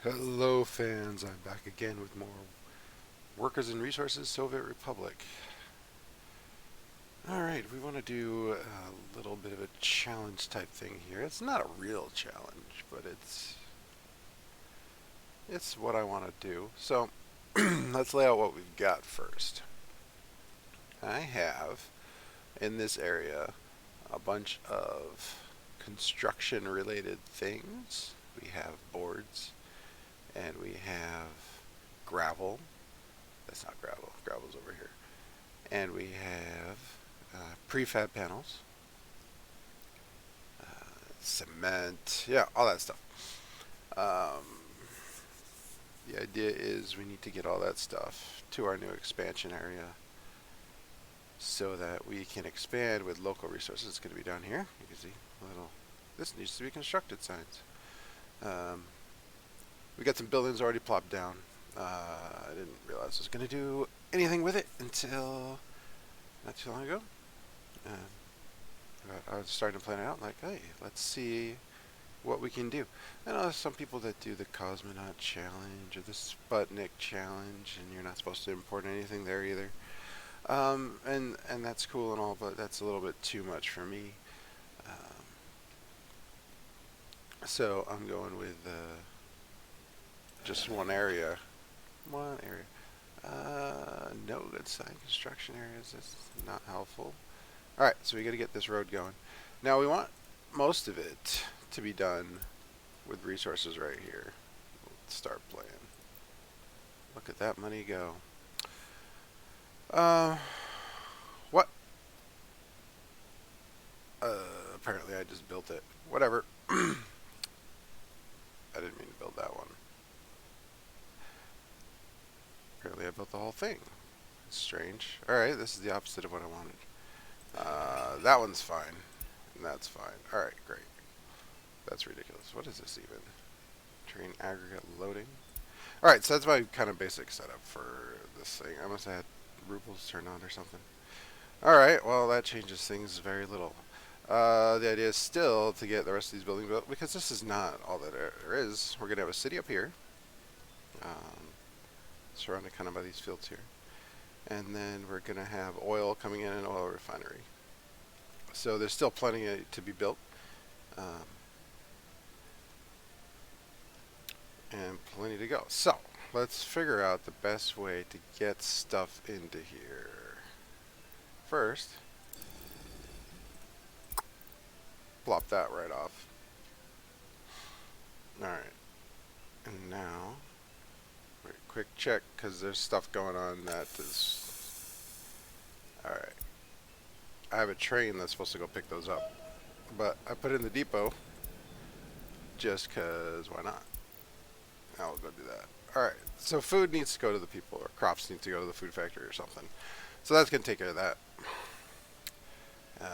Hello, fans. I'm back again with more Workers and Resources Soviet Republic. Alright, we want to do a little bit of a challenge type thing here. It's not a real challenge, but it's what I want to do. So, let's lay out what we've got first. I have, in this area, a bunch of construction related things. We have boards, and we have gravel. That's not gravel. Gravel's over here. And we have prefab panels, cement, yeah, all that stuff. Um, the idea is we need to get all that stuff to our new expansion area so that we can expand with local resources. It's going to be down here. You can see this needs to be constructed signs. We got some buildings already plopped down. I didn't realize I was going to do anything with it until not too long ago. I was starting to plan it out, like, hey, let's see what we can do. I know there's some people that do the Cosmonaut Challenge or the Sputnik Challenge, and you're not supposed to import anything there either. And that's cool and all, but that's a little bit too much for me. So I'm going with just one area. One area. No good sign construction areas. That's not helpful. Alright, so we got to get this road going. Now we want most of it to be done with resources right here. Let's start playing. Look at that money go. What? Apparently I just built it. Whatever. I didn't mean to build that one. Apparently I built the whole thing. It's strange. Alright, this is the opposite of what I wanted. That one's fine. And that's fine. Alright, great. That's ridiculous. What is this even? Train aggregate loading. Alright, so that's my kind of basic setup for this thing. I must have had rubles turned on or something. Alright, well that changes things very little. The idea is still to get the rest of these buildings built, because this is not all that there is. We're going to have a city up here, surrounded kind of by these fields here. And then we're going to have oil coming in an oil refinery. So there's still plenty to be built. And plenty to go. So let's figure out the best way to get stuff into here. First, plop that right off. Alright. And now, quick check, because there's stuff going on that is... Alright. I have a train that's supposed to go pick those up. But I put it in the depot just because why not? Now we'll go do that. Alright, so food needs to go to the people, or crops need to go to the food factory or something. So that's going to take care of that.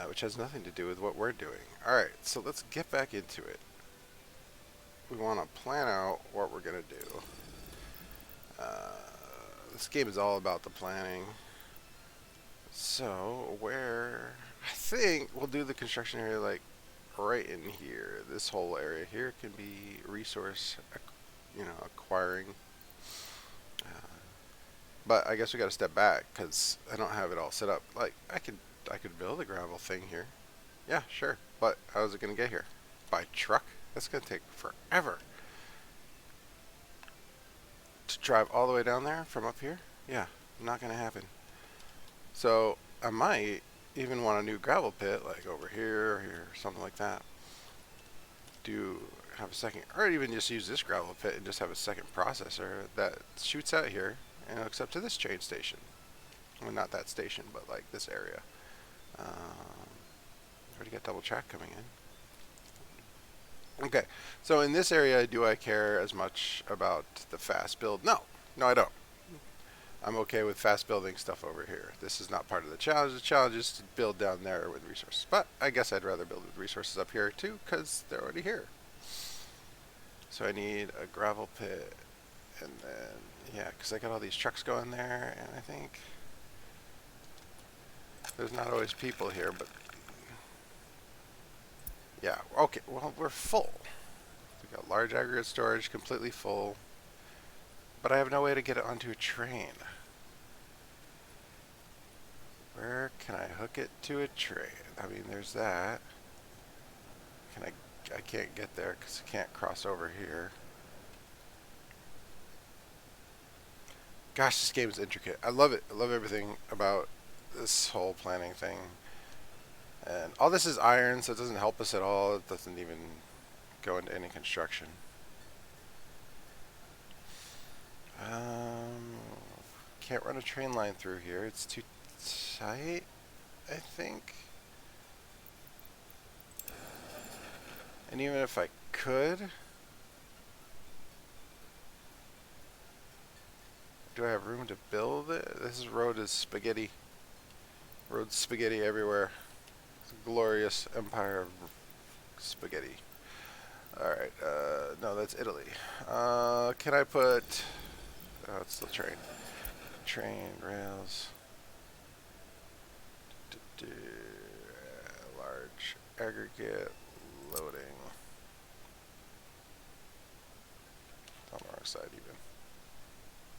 Which has nothing to do with what we're doing. Alright, so let's get back into it. We want to plan out what we're going to do. This game is all about the planning. So, I think we'll do the construction area like right in here. This whole area here can be resource, acquiring. But I guess we got to step back because I don't have it all set up. Like I could build a gravel thing here. Yeah, sure. But how is it going to get here? By truck? That's going to take forever. To drive all the way down there from up here? Yeah, not going to happen. So I might even want a new gravel pit, like over here or here, something like that. Have a second, or even just use this gravel pit and just have a second processor that shoots out here and hooks up to this train station. Well, not that station, but like this area. Already got double track coming in. Okay, so in this area, do I care as much about the fast build? No, I don't. I'm okay with fast building stuff over here. This is not part of the challenge. The challenge is to build down there with resources. But I guess I'd rather build with resources up here too, because they're already here. So I need a gravel pit, and then, yeah, because I got all these trucks going there, and I think there's not always people here, but yeah, okay, well, we're full. The We got large aggregate storage, completely full. But I have no way to get it onto a train. Where can I hook it to a train? I mean, there's that. I can't get there because I can't cross over here. Gosh, this game is intricate. I love it. I love everything about this whole planning thing. And all this is iron, so it doesn't help us at all. It doesn't even go into any construction. Can't run a train line through here. It's too tight, I think. And even if I could, do I have room to build it? This road is spaghetti. Road spaghetti everywhere. It's a glorious empire of spaghetti. Alright, no, that's Italy. Can I put... Oh, it's the train. Train, rails. Large aggregate loading. On the wrong side even.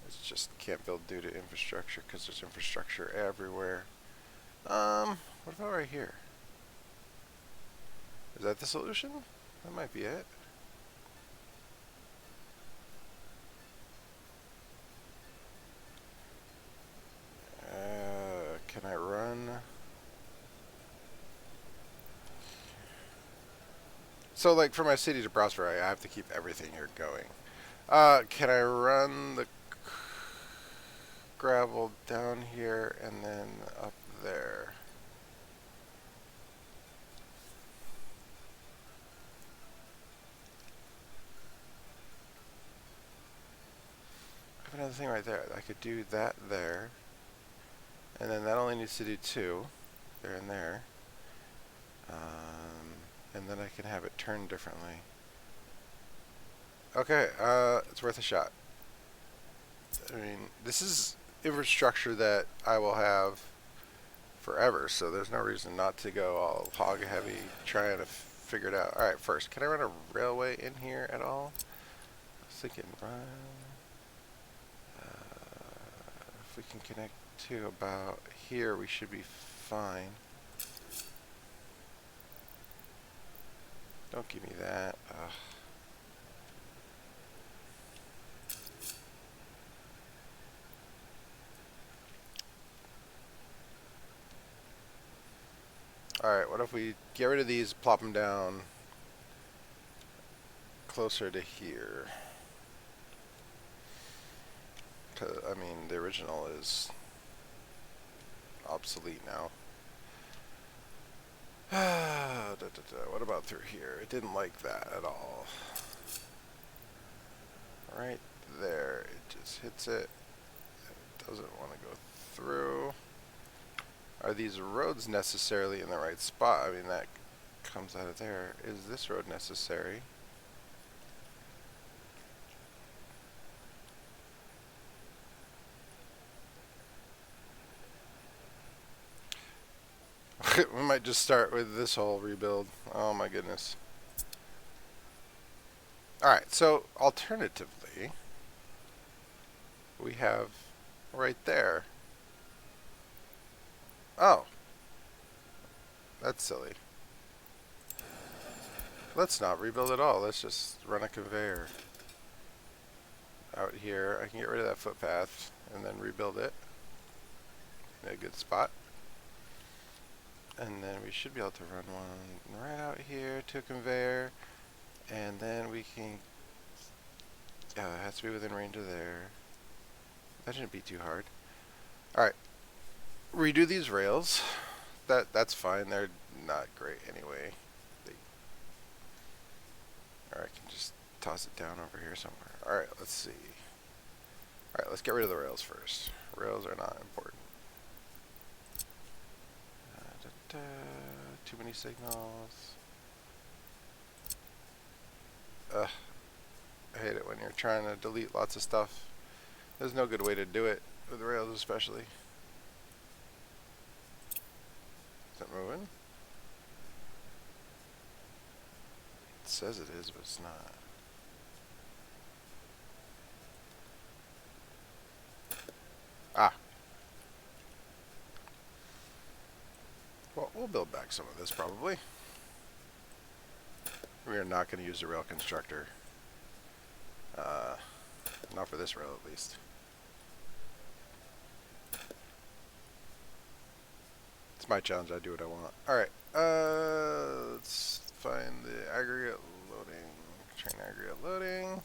It's just can't build due to infrastructure because there's infrastructure everywhere. What about right here? Is that the solution? That might be it. Can I run? So, like, for my city to prosper, I have to keep everything here going. Can I run the gravel down here and then up there? I have another thing right there. I could do that there. And then that only needs to do 2. There and there. And then I can have it turned differently. Okay, it's worth a shot. I mean, this is infrastructure that I will have forever, so there's no reason not to go all hog heavy trying to figure it out. Alright, first, can I run a railway in here at all? I was thinking, if we can connect to about here, we should be fine. Don't give me that. Ugh. Alright, what if we get rid of these, plop them down closer to here? I mean, the original is obsolete now. What about through here? It didn't like that at all. Right there, it just hits it. It doesn't want to go through. Are these roads necessarily in the right spot? I mean, that comes out of there. Is this road necessary? We might just start with this whole rebuild. Oh my goodness. Alright, so alternatively, we have right there. Oh. That's silly. Let's not rebuild at all. Let's just run a conveyor out here. I can get rid of that footpath and then rebuild it in a good spot. And then we should be able to run one right out here to a conveyor. And then we can... it has to be within range of there. That shouldn't be too hard. Alright. Redo these rails. That's fine. They're not great anyway. Or I can just toss it down over here somewhere. Alright, let's see. Alright, let's get rid of the rails first. Rails are not important. Too many signals. Ugh. I hate it when you're trying to delete lots of stuff. There's no good way to do it, with rails especially. Is it moving? It says it is, but it's not. build back some of this probably. We are not going to use the rail constructor. Not for this rail at least. It's my challenge, I do what I want. Alright, let's find the aggregate loading. Train aggregate loading.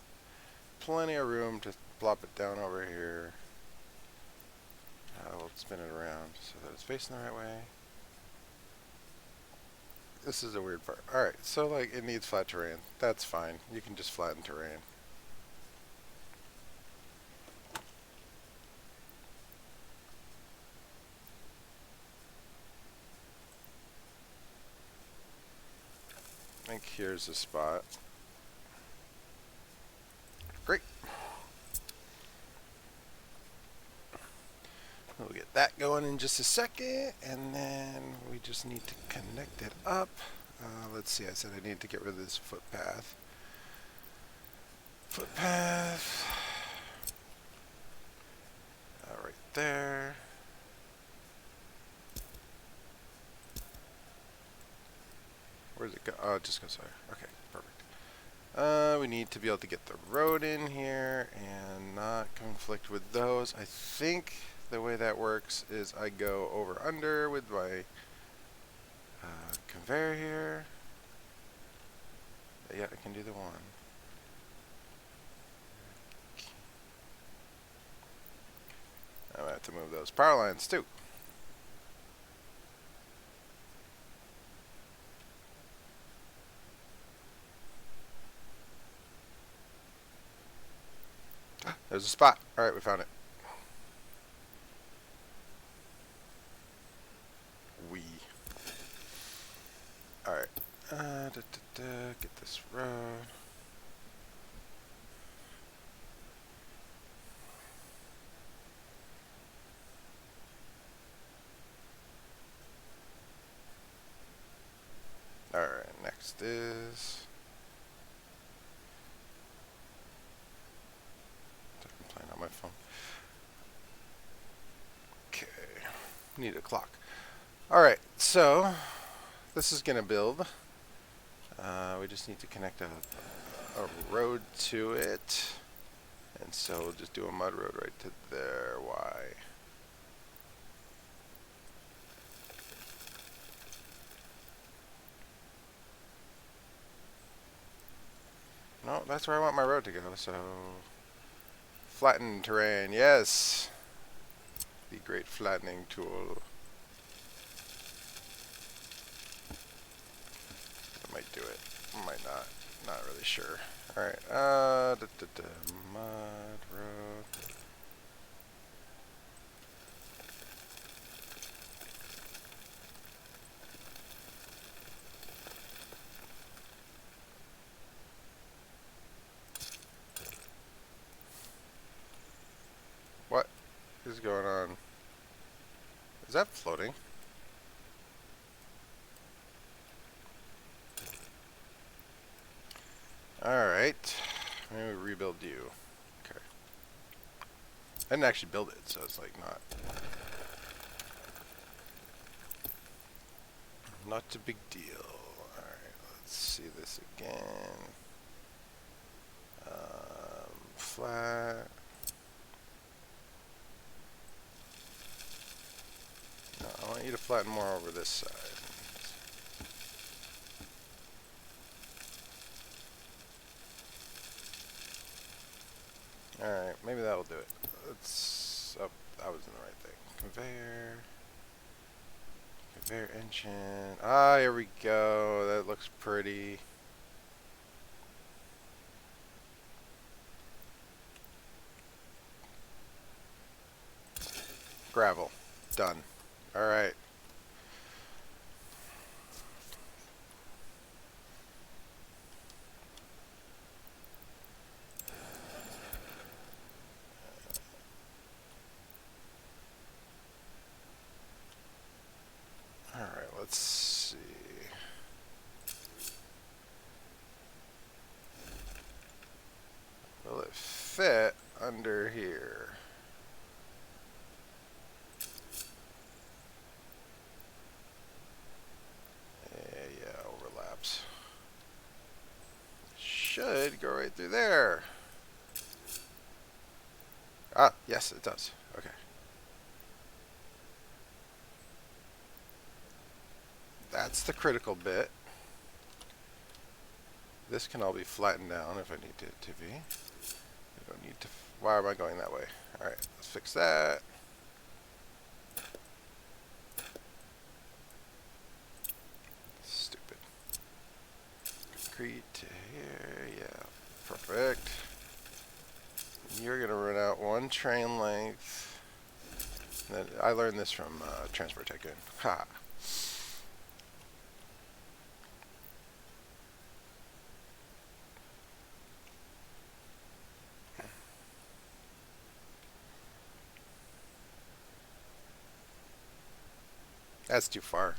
Plenty of room to plop it down over here. We'll spin it around so that it's facing the right way. This is a weird part. Alright, so like it needs flat terrain. That's fine. You can just flatten terrain. I think here's the spot. Great. We'll get that going in just a second, and then we just need to connect it up. Let's see, I said I need to get rid of this footpath. Footpath. Right there. Where's it go? Oh, it just goes there. Okay, perfect. We need to be able to get the road in here and not conflict with those. I think the way that works is I go over under with my conveyor here. Yeah, I can do the one. I'm going to have to move those power lines too. There's a spot. Alright, we found it. Alright. Get this road. Alright, next is... I'm playing on my phone. Okay. Need a clock. Alright, so... this is going to build. We just need to connect a road to it. And so we'll just do a mud road right to there. Why? No, that's where I want my road to go. So flatten terrain. Yes. The great flattening tool. Might do it. Might not. Not really sure. Alright. Mud road. What is going on? Is that floating? Alright. Maybe we rebuild you. Okay. I didn't actually build it, so it's like not a big deal. Alright, let's see this again. Flat. No, I want you to flatten more over this side. Alright, maybe that'll do it. Let's... oh, I was in the right thing. Conveyor. Conveyor engine. Ah, here we go. That looks pretty. Gravel. Done. Alright. Alright, let's see. Will it fit under here? should go right through there. Ah, yes, it does. Okay. That's the critical bit. This can all be flattened down if I need it to be. I don't need to. Why am I going that way? Alright, let's fix that. Stupid. Concrete to here. Yeah, perfect. You're going to run out one train length. And then I learned this from Transport Tycoon. Ha! That's too far.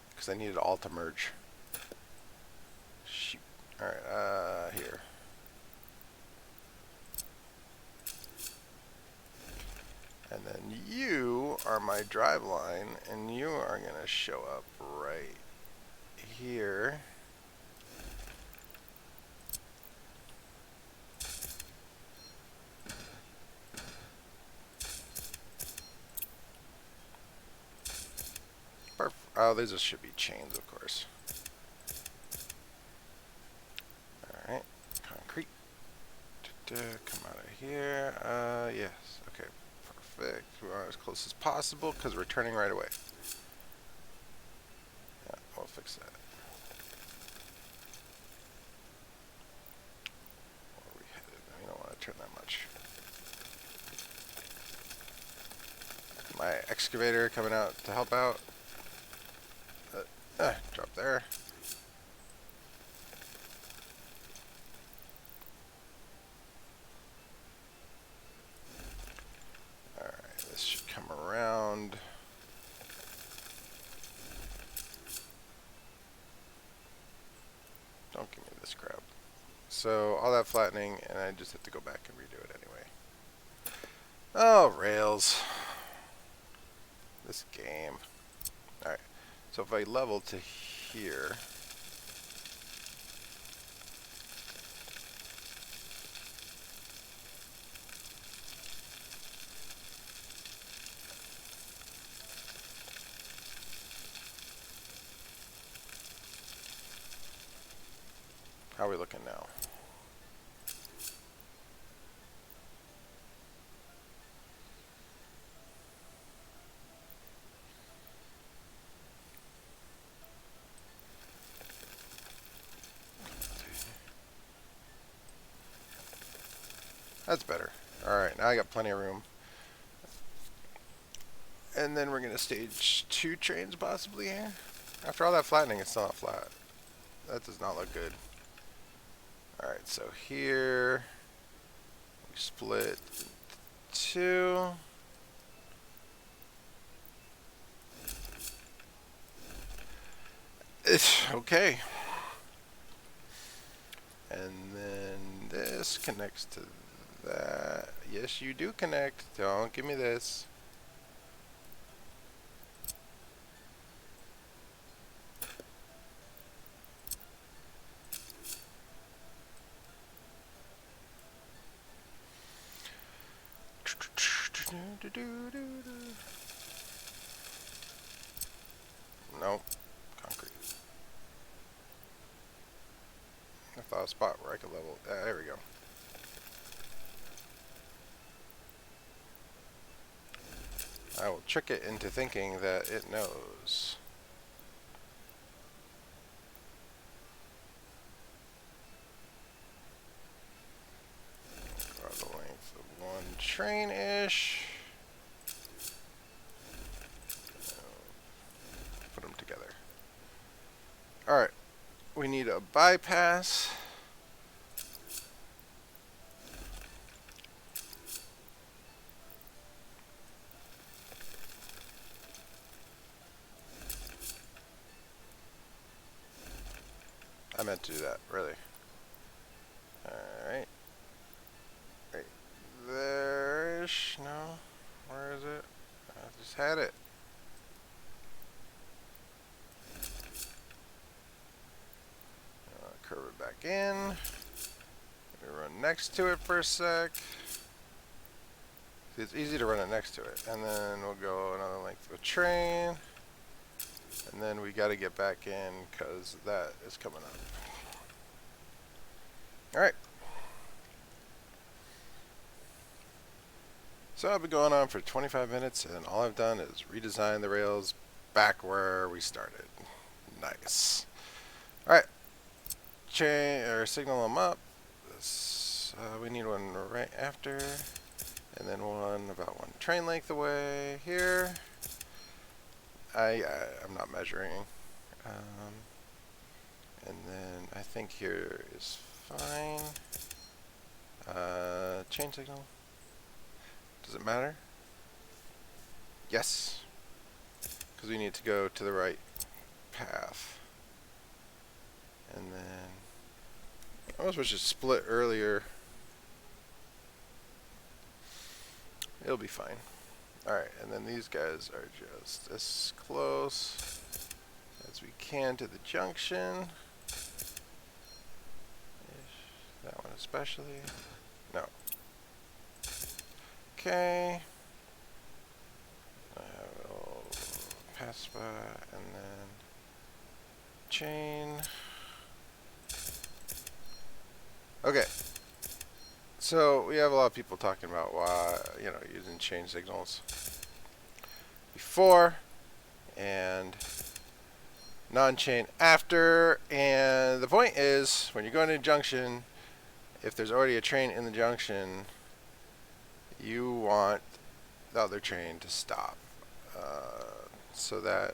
Because I need it all to merge. Shoot. Alright, here. And then you are my drive line, and you are going to show up right here. Oh, these should be chains, of course. Alright, concrete. Come out of here. Yes. Okay, perfect. We are as close as possible because we're turning right away. Yeah, we'll fix that. Where are we headed? We don't want to turn that much. My excavator coming out to help out. Drop there. Alright, this should come around. Don't give me this crap. So, all that flattening, and I just have to go back and redo it anyway. Oh, rails. This game. Alright, so if I level to here, how are we looking now? That's better. Alright, now I got plenty of room. And then we're going to stage 2 trains possibly here. After all that flattening, it's still not flat. That does not look good. Alright, so here we split 2. It's okay. And then this connects to that. Yes, you do connect. Don't give me this. Nope. Concrete. I thought a spot where I could level. There we go. I will trick it into thinking that it knows. Draw the length of one train-ish. Put them together. Alright. We need a bypass. I meant to do that, really. Alright. Right there-ish. No. Where is it? I just had it. Curve it back back in. We run next to it for a sec. See, it's easy to run it next to it. And then we'll go another length of a train. And then we got to get back in because that is coming up. Alright. So I've been going on for 25 minutes and all I've done is redesign the rails back where we started. Nice. Alright. Chain or signal them up. This, we need one right after. And then one about one train length away here. I'm not measuring. And then I think here is fine. Chain signal. Does it matter? Yes. Because we need to go to the right path. And then I almost wish it split earlier. It'll be fine. Alright, and then these guys are just as close as we can to the junction. That one especially. No. Okay. I have a little pass spot and then chain. Okay. So we have a lot of people talking about why, using chain signals before and non-chain after. And the point is, when you're going to a junction, if there's already a train in the junction, you want the other train to stop so that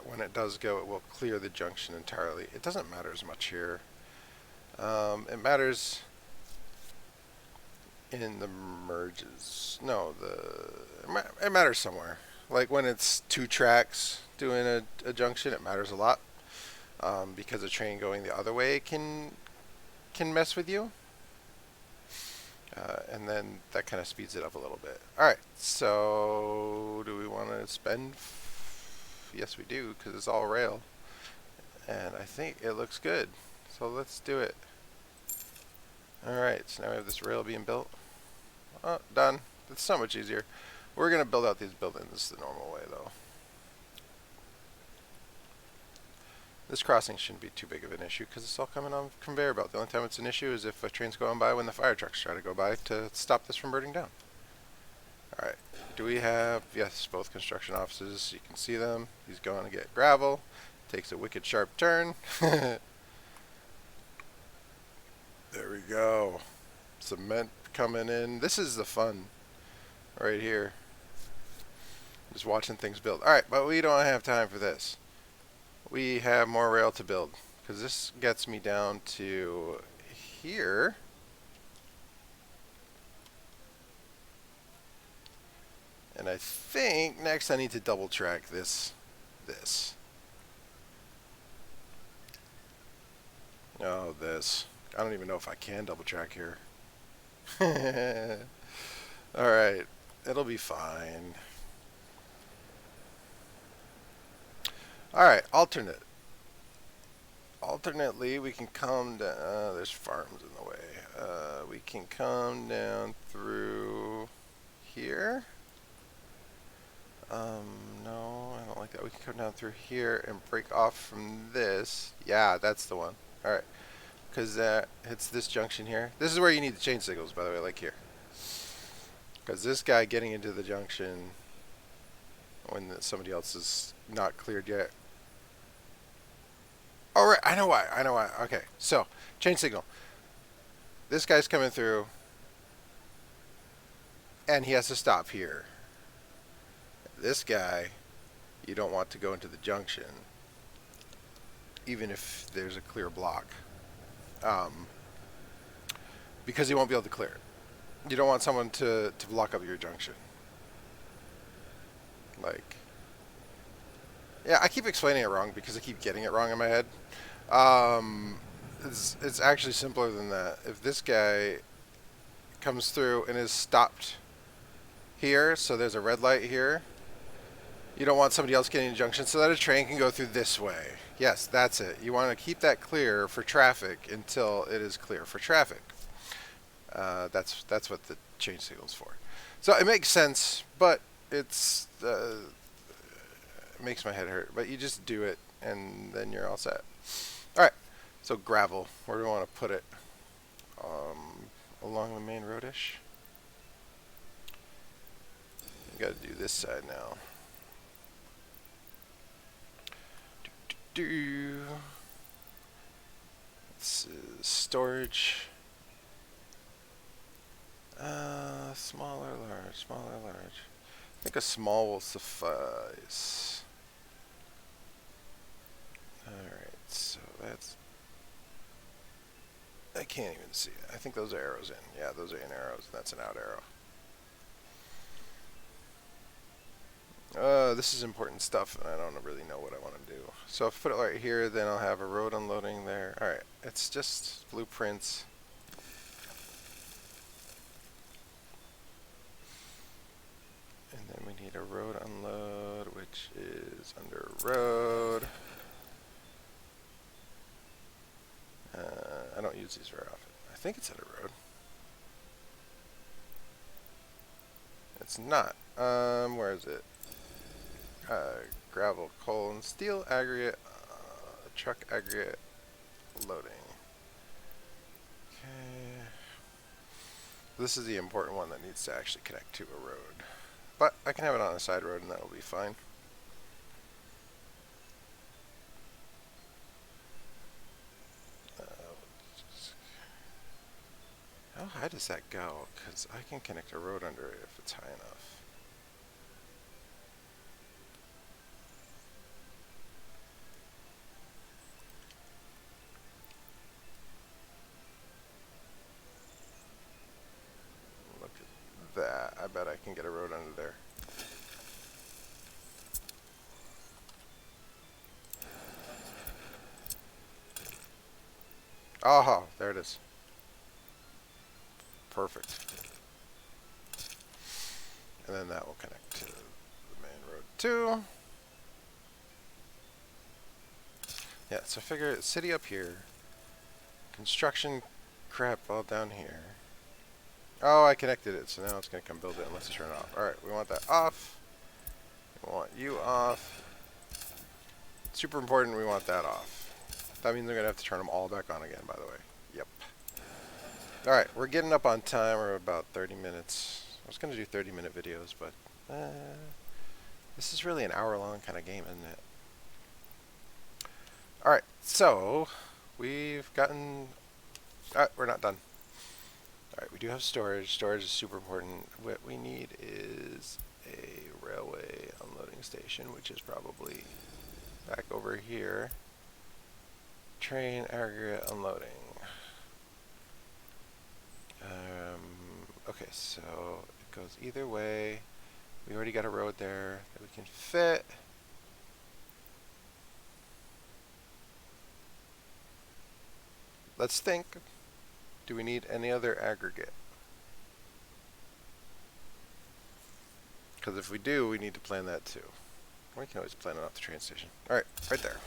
when it does go, it will clear the junction entirely. It doesn't matter as much here. It matters in the merges. No, it matters somewhere. Like when it's two tracks doing a junction, it matters a lot because a train going the other way can mess with you. And then that kind of speeds it up a little bit. Alright, so do we want to spend? Yes, we do, because it's all rail. And I think it looks good. So let's do it. Alright, so now we have this rail being built. Oh, done. It's so much easier. We're going to build out these buildings the normal way, though. This crossing shouldn't be too big of an issue because it's all coming on conveyor belt. The only time it's an issue is if a train's going by when the fire trucks try to go by to stop this from burning down. Alright, do we have, yes, both construction offices. You can see them. He's going to get gravel. Takes a wicked sharp turn. There we go. Cement coming in. This is the fun right here. Just watching things build. Alright, but we don't have time for this. We have more rail to build because this gets me down to here. And I think next I need to double track this. Oh, this. I don't even know if I can double track here. Alright, it'll be fine. Alright, alternate. Alternately, we can come down. There's farms in the way. We can come down through here. No, I don't like that. We can come down through here and break off from this. Yeah, that's the one. Alright. Because that hits this junction here. This is where you need the chain signals, by the way, like here. Because this guy getting into the junction when somebody else is not cleared yet. Oh, right. I know why. Okay. So, chain signal. This guy's coming through. And he has to stop here. This guy, you don't want to go into the junction. Even if there's a clear block. Because he won't be able to clear it. You don't want someone to block up your junction. Like... Yeah, I keep explaining it wrong because I keep getting it wrong in my head. It's actually simpler than that. If this guy comes through and is stopped here, so there's a red light here, You don't want somebody else getting a junction so that a train can go through this way. Yes, that's it. You want to keep that clear for traffic until it is clear for traffic. That's what the change signal is for. So it makes sense, but it makes my head hurt. But you just do it, and then you're all set. All right. So gravel. Where do we want to put it? Along the main road-ish. You got to do this side now. This is storage. Small or large? Small or large? I think a small will suffice. Alright, so that's... I can't even see it. I think those are arrows in. Yeah, those are in arrows, and that's an out arrow. This is important stuff, and I don't really know what I want to do. So if I put it right here, then I'll have a road unloading there. Alright, it's just blueprints. And then we need a road unload, which is under road. I don't use these very often. I think it's under road. It's not. Where is it? Gravel, coal, and steel aggregate, truck aggregate, loading. Okay. This is the important one that needs to actually connect to a road. But I can have it on a side road and that will be fine. How high does that go? Because I can connect a road under it if it's high enough. Look at that. I bet I can get a road under there. Oh, there it is. Perfect. And then that will connect to the main road too. Yeah, so figure city up here. Construction crap all down here. Oh, I connected it, so now it's going to come build it unless I turn it off. Alright, we want that off. We want you off. Super important, we want that off. That means we're going to have to turn them all back on again, by the way. Yep. Alright, we're getting up on time. We're about 30 minutes. I was going to do 30-minute videos, but this is really an hour-long kind of game, isn't it? Alright, so we've gotten... Alright, we're not done. Alright, we do have storage. Storage is super important. What we need is a railway unloading station, which is probably back over here. Train aggregate unloading. Okay, so it goes either way. We already got a road there that we can fit. Let's think. Do we need any other aggregate? Because if we do, we need to plan that too. We can always plan it off the train station. Alright, right there.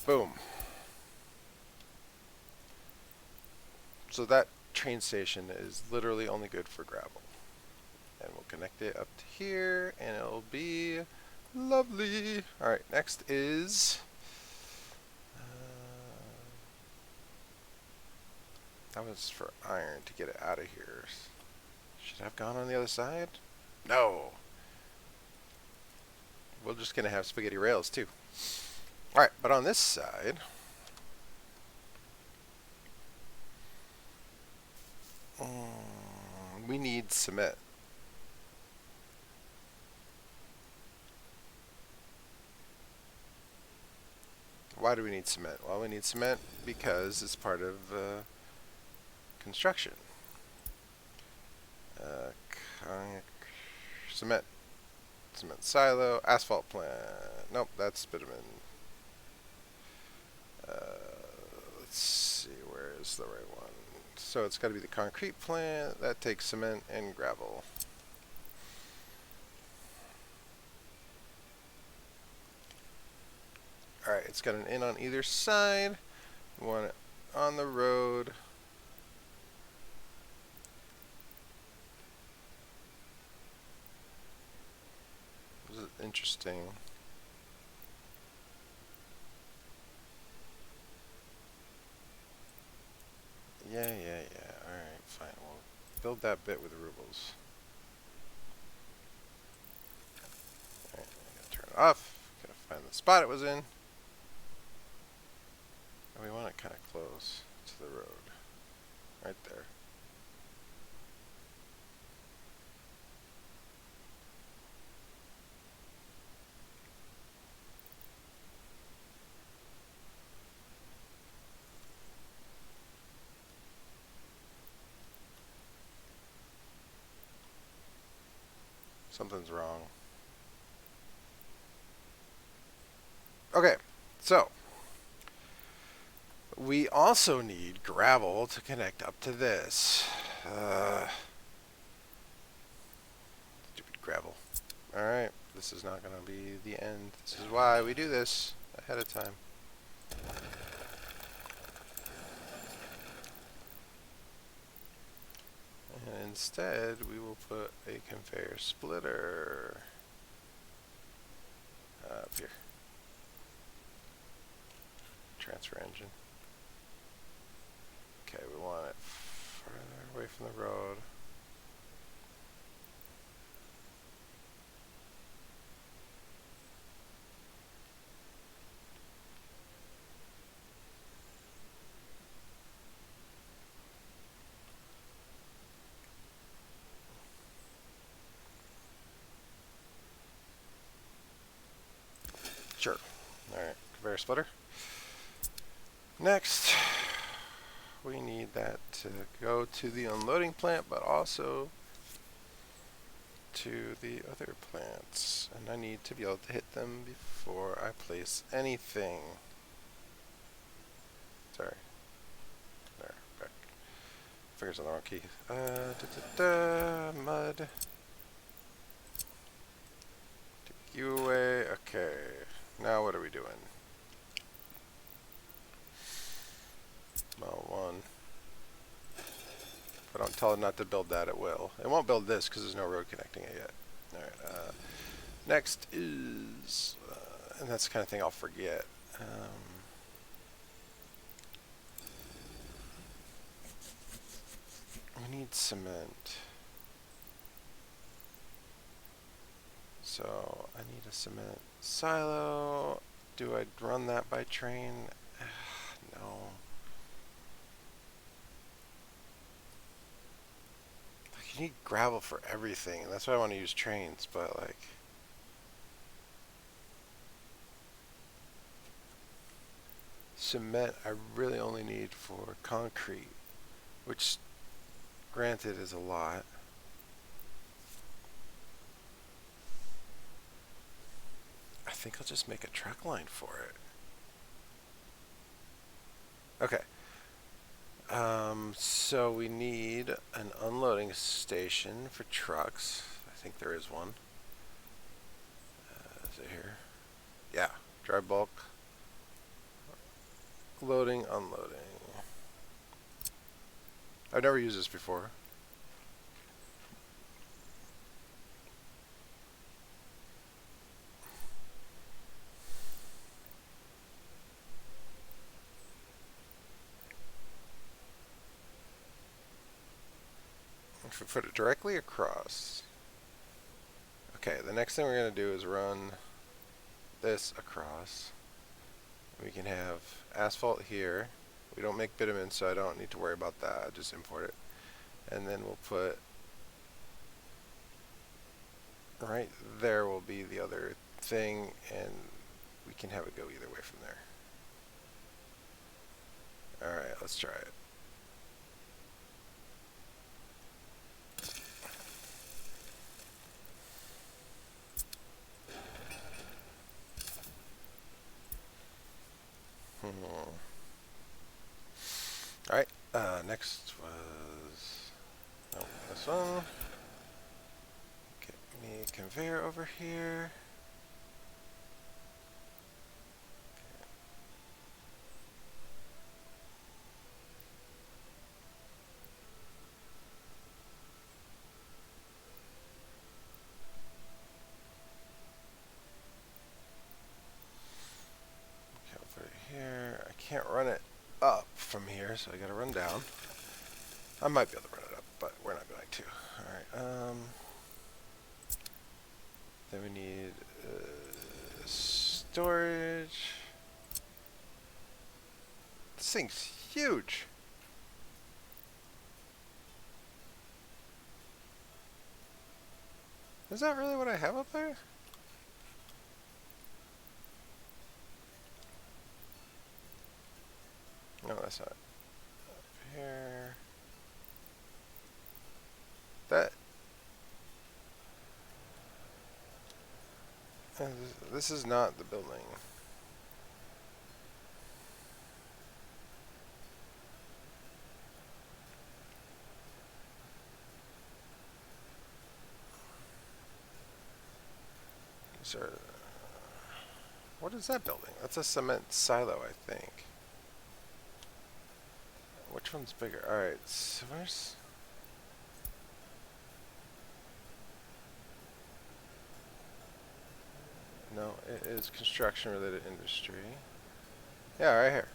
Boom. So that train station is literally only good for gravel. And we'll connect it up to here, and it'll be lovely. Alright, next is... that was for iron to get it out of here. Should I have gone on the other side? No. We're just going to have spaghetti rails too. Alright, but on this side... we need cement. Why do we need cement? Well, we need cement because it's part of construction. Cement. Cement silo. Asphalt plant. Nope, that's bitumen. Let's see, where is the right one? So it's got to be the concrete plant. That takes cement and gravel. it's got an in on either side. We want it on the road. This is interesting. Yeah. Alright, fine. We'll build that bit with rubles. Alright, I'm gonna turn it off. Gotta find the spot it was in. And we want it kind of close to the road. Right there. Something's wrong. Okay, so we also need gravel to connect up to this. Stupid gravel. Alright, this is not going to be the end. This is why we do this ahead of time. And instead, we will put a conveyor splitter up here. Transfer engine. Okay, we want it further away from the road. Sure. Alright, conveyor splitter. Next, we need that to go to the unloading plant, but also to the other plants. And I need to be able to hit them before I place anything. Sorry. There, back. Fingers on the wrong key. Mud. Take you away. Okay. Now what are we doing? Well, one. If I don't tell it not to build that, it will. It won't build this because there's no road connecting it yet. Alright, next is, and that's the kind of thing I'll forget. We need cement. So I need a cement silo. Do I run that by train? No. Like, you need gravel for everything, and that's why I want to use trains, but like... Cement I really only need for concrete, which, granted, is a lot. I think I'll just make a truck line for it. Okay. So we need an unloading station for trucks. I think there is one. Is it here? Yeah. Dry bulk. Loading, unloading. I've never used this before. If we put it directly across. Okay, the next thing we're going to do is run this across. We can have asphalt here. We don't make bitumen, so I don't need to worry about that. I just import it. And then we'll put right there will be the other thing, and we can have it go either way from there. Alright, let's try it. Alright, next was this one. Get me a conveyor over here. can't run it up from here, so I gotta run down. I might be able to run it up, but we're not going to. Alright, then we need storage. This thing's huge. Is that really what I have up there? No, that's not. Up here. That. This is not the building. Sir, what is that building? That's a cement silo, I think. Which one's bigger? Alright, so where's... No, it is construction-related industry. Yeah, right here.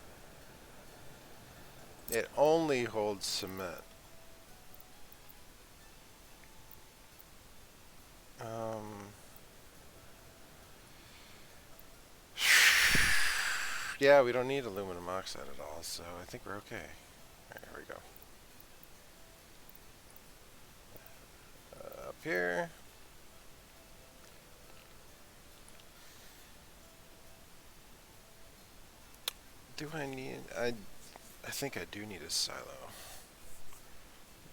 It only holds cement. Yeah, we don't need aluminum oxide at all, so I think we're okay. Alright, here we go. Up here. Do I need... I think I do need a silo.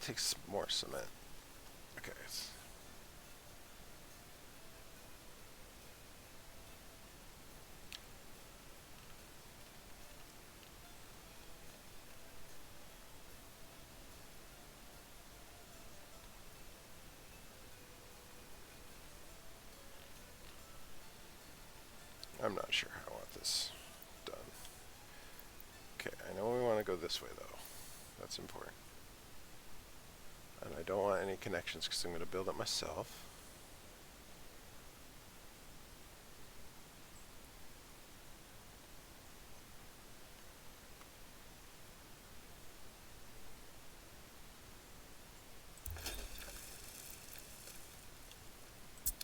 It takes more cement. Okay. I'm not sure how I want this done. Okay, I know we want to go this way though. That's important. And I don't want any connections because I'm going to build it myself.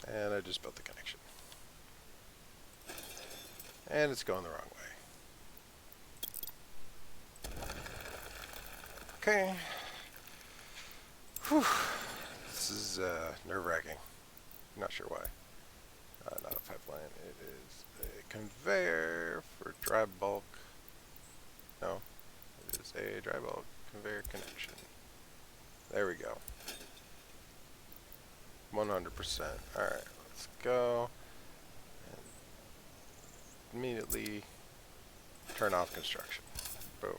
And I just built the connection. And it's going the wrong way. Okay. Whew. This is nerve-wracking. Not sure why. Not a pipeline. It is a conveyor for dry bulk. No. It is a dry bulk conveyor connection. There we go. 100%. Alright, let's go. And immediately turn off construction. Boom.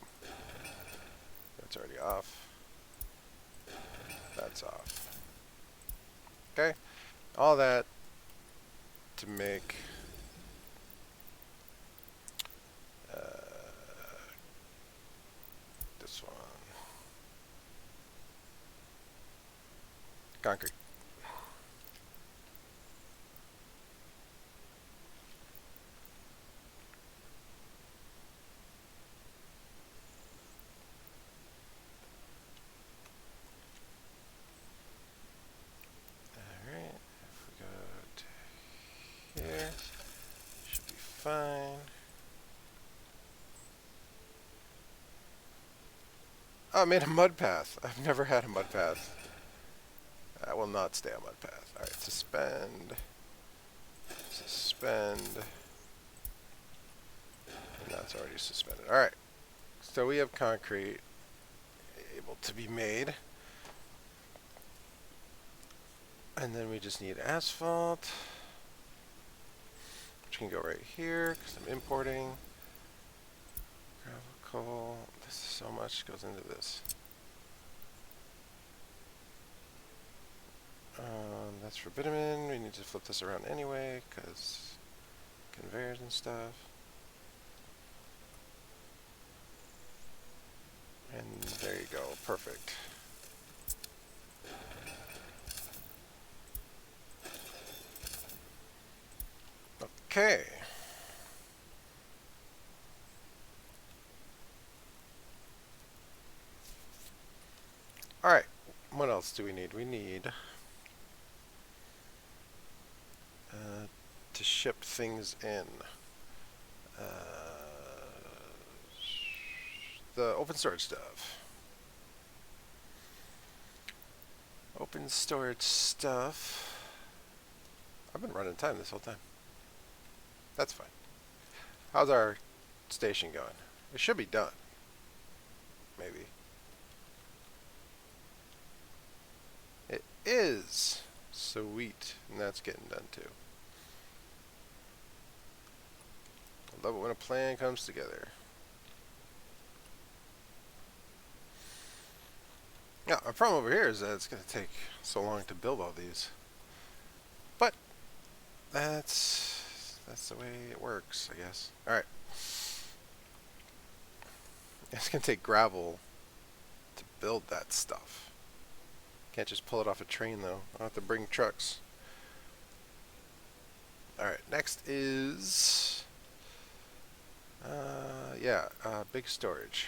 That's already off. That's off. Okay. All that to make this one concrete. Fine. Oh, I made a mud path. I've never had a mud path. I will not stay on mud path. Alright, suspend. Suspend. And that's already suspended. Alright. So we have concrete able to be made. And then we just need asphalt. Which can go right here because I'm importing. Gravel, coal. This is so much goes into this. That's for bitumen. We need to flip this around anyway because conveyors and stuff. And there you go. Perfect. Okay. else do we need? We need to ship things in. The open storage stuff. Open storage stuff. I've been running time this whole time. That's fine. How's our station going? It should be done. Maybe. It is. Sweet. And that's getting done too. I love it when a plan comes together. Yeah, our problem over here is that it's going to take so long to build all these. But that's the way it works, I guess. All right. It's going to take gravel to build that stuff. Can't just pull it off a train though. I'll have to bring trucks. All right. Next is big storage.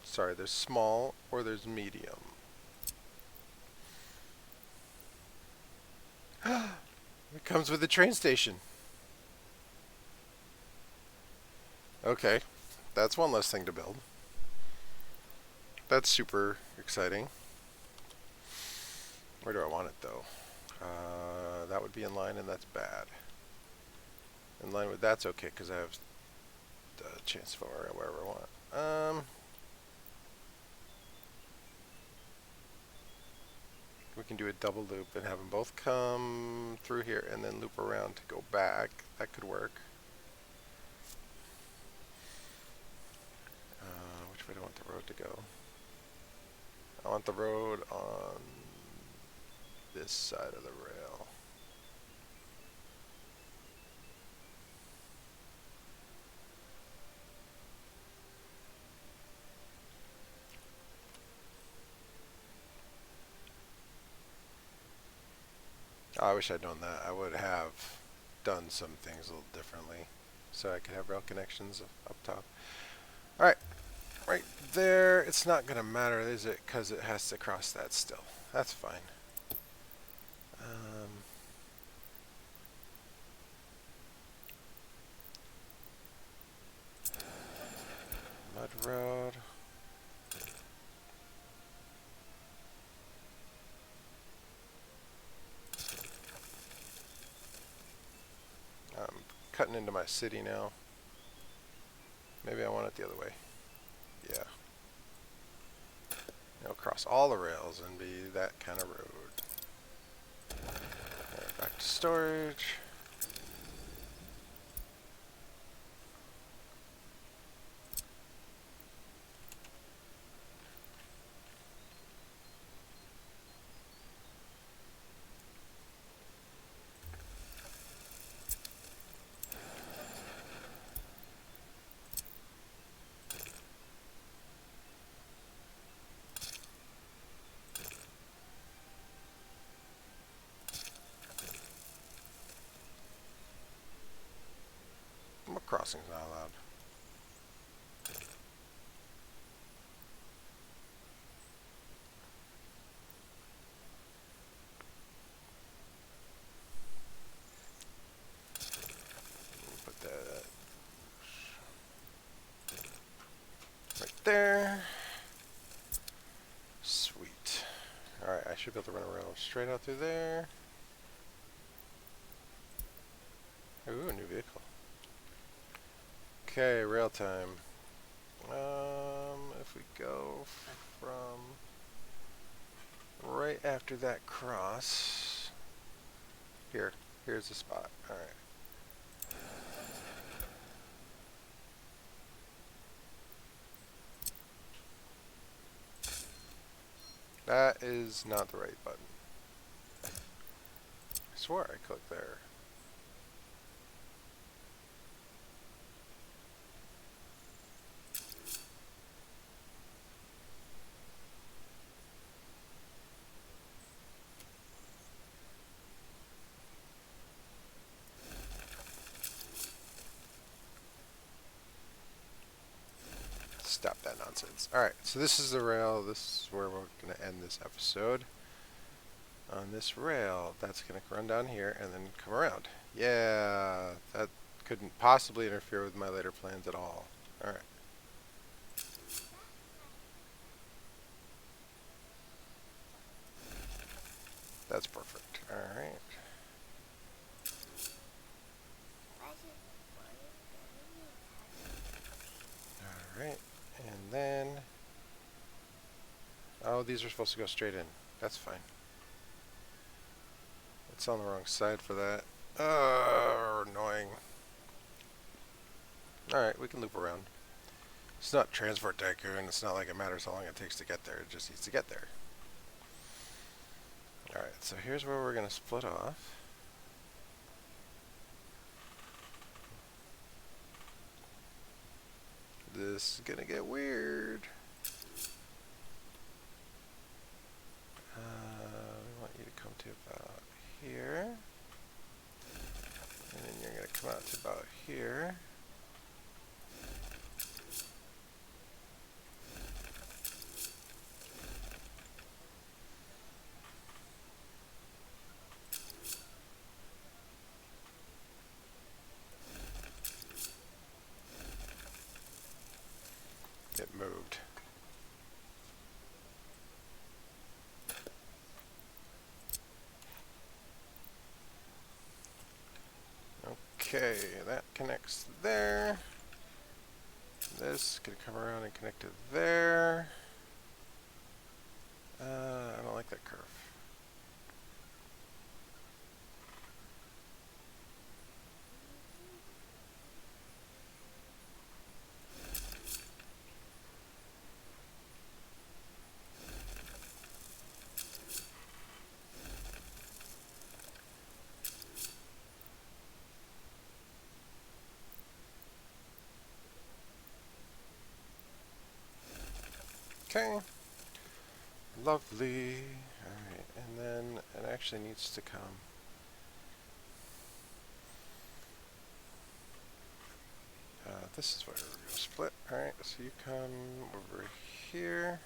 Sorry, there's small or there's medium. It comes with the train station. Okay, that's one less thing to build. That's super exciting. Where do I want it though? That would be in line, and that's bad. In line with that's okay because I have the chance for wherever I want. We can do a double loop and have them both come through here and then loop around to go back. That could work. Which way do I want the road to go? I want the road on this side of the rail. I wish I'd known that. I would have done some things a little differently so I could have rail connections up top. Alright, right there. It's not going to matter, is it? Because it has to cross that still. That's fine. Mud road. I'm cutting into my city now. Maybe I want it the other way. Yeah. It'll cross all the rails and be that kind of road. Right, back to storage. What crossing's not allowed? Put that right there. Sweet. Alright, I should be able to run a rail straight out through there. Ooh, a new vehicle. Okay, rail time. If we go from right after that cross, here's the spot. All right. That is not the right button. I swore I clicked there. stop that nonsense. Alright, so this is the rail. This is where we're going to end this episode. On this rail, that's going to run down here and then come around. Yeah, that couldn't possibly interfere with my later plans at all. Alright. That's perfect. Alright. Alright, and then... Oh, these are supposed to go straight in. That's fine. It's on the wrong side for that. Annoying. Alright, we can loop around. It's not Transport Tycoon. It's not like it matters how long it takes to get there. It just needs to get there. Alright, so here's where we're going to split off. This is going to get weird. We want you to come to about here. And then you're going to come out to about here. It moved. Okay, that connects there. This is going to come around and connect to there. I don't like that curve. Okay. Lovely. Alright, and then it actually needs to come. This is where we're going to split. Alright, so you come over here.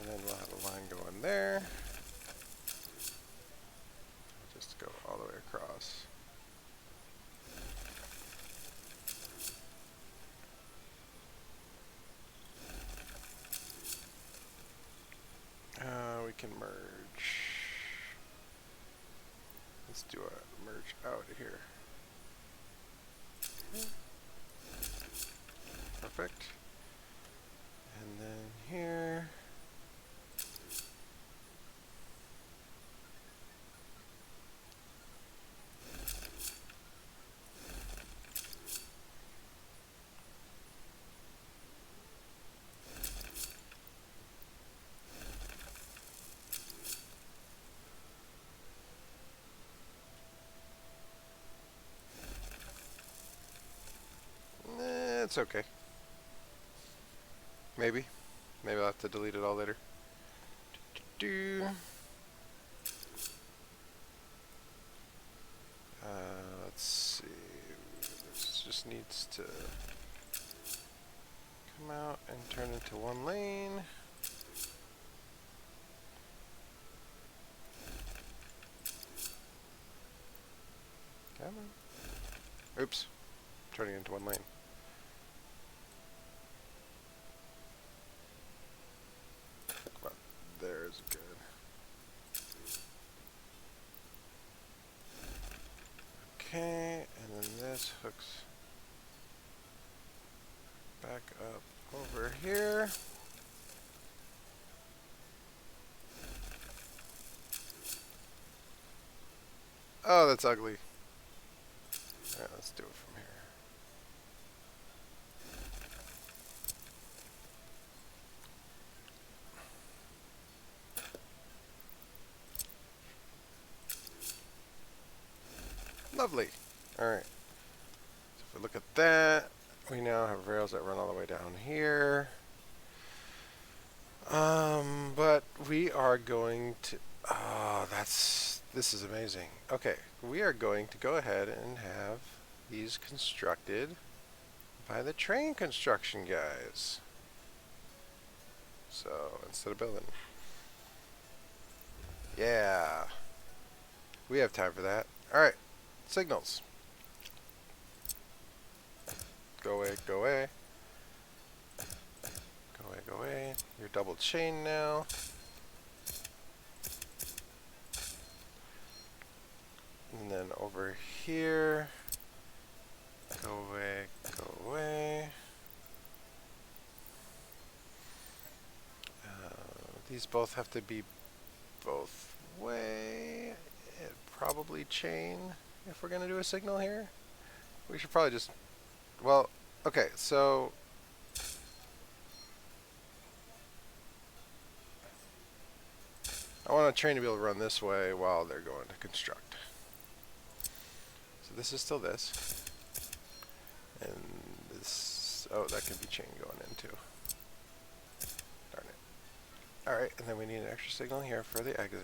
And then we'll have a line going there. Just go all the way across. We can merge. Let's do a merge out here. Perfect. And then here. It's okay. Maybe. Maybe I'll have to delete it all later. Let's see. This just needs to come out and turn into one lane. Come on. Oops. Turning into one lane. Come on. There's good. Okay, and then this hooks back up over here. Oh, that's ugly. Alright, let's do it from here. Lovely. Alright. So if we look at that, we now have rails that run all the way down here. But we are going to... Oh, this is amazing. Okay, we are going to go ahead and have these constructed by the train construction guys. So instead of building, yeah, we have time for that. All right, signals. Go away, go away. Go away, go away. You're double chain now. And then over here, go away, go away. These both have to be both way. And probably chain if we're going to do a signal here. We should probably just, well, okay, so I want a train to be able to run this way while they're going to construct. So this is still this. And this, oh, that can be chain going in too. Darn it. Alright, and then we need an extra signal here for the exit.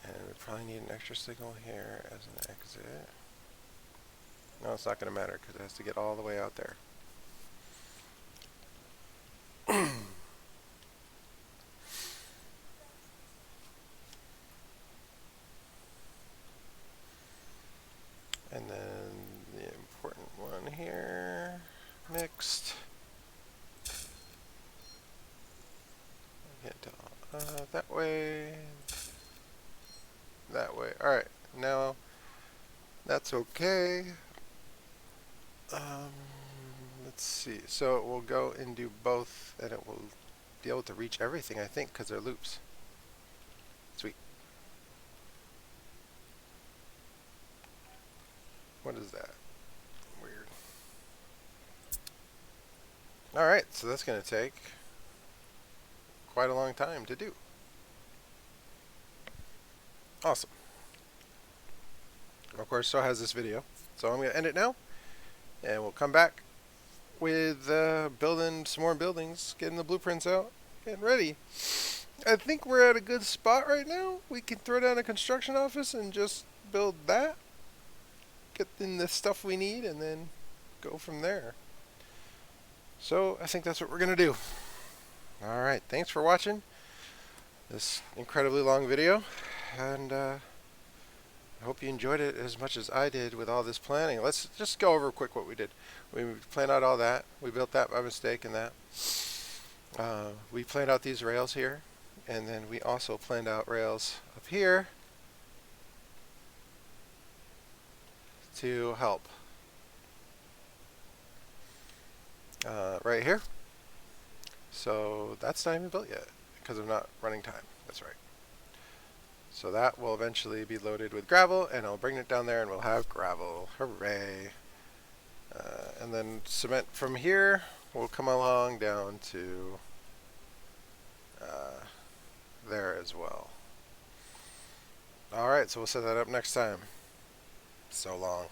And we probably need an extra signal here as an exit. No, it's not going to matter because it has to get all the way out there. And then the important one here, mixed. Get that way, that way. All right, now that's okay. Let's see. So it will go and do both, and it will be able to reach everything, I think, because they're loops. Sweet. What is that? Weird. All right, so that's going to take quite a long time to do. Awesome. Of course, so has this video. So I'm going to end it now, and we'll come back with building some more buildings, getting the blueprints out, getting ready. I think we're at a good spot right now. We can throw down a construction office and just build that. Get in the stuff we need and then go from there. So I think that's what we're going to do. Alright, thanks for watching this incredibly long video. And I hope you enjoyed it as much as I did with all this planning. Let's just go over quick what we did. We planned out all that. We built that by mistake and that. We planned out these rails here. And then we also planned out rails up here to help. Right here. So that's not even built yet because of not running time. That's right. So that will eventually be loaded with gravel, and I'll bring it down there and we'll have gravel. Hooray. And then cement from here will come along down to there as well. Alright, so we'll set that up next time. So long.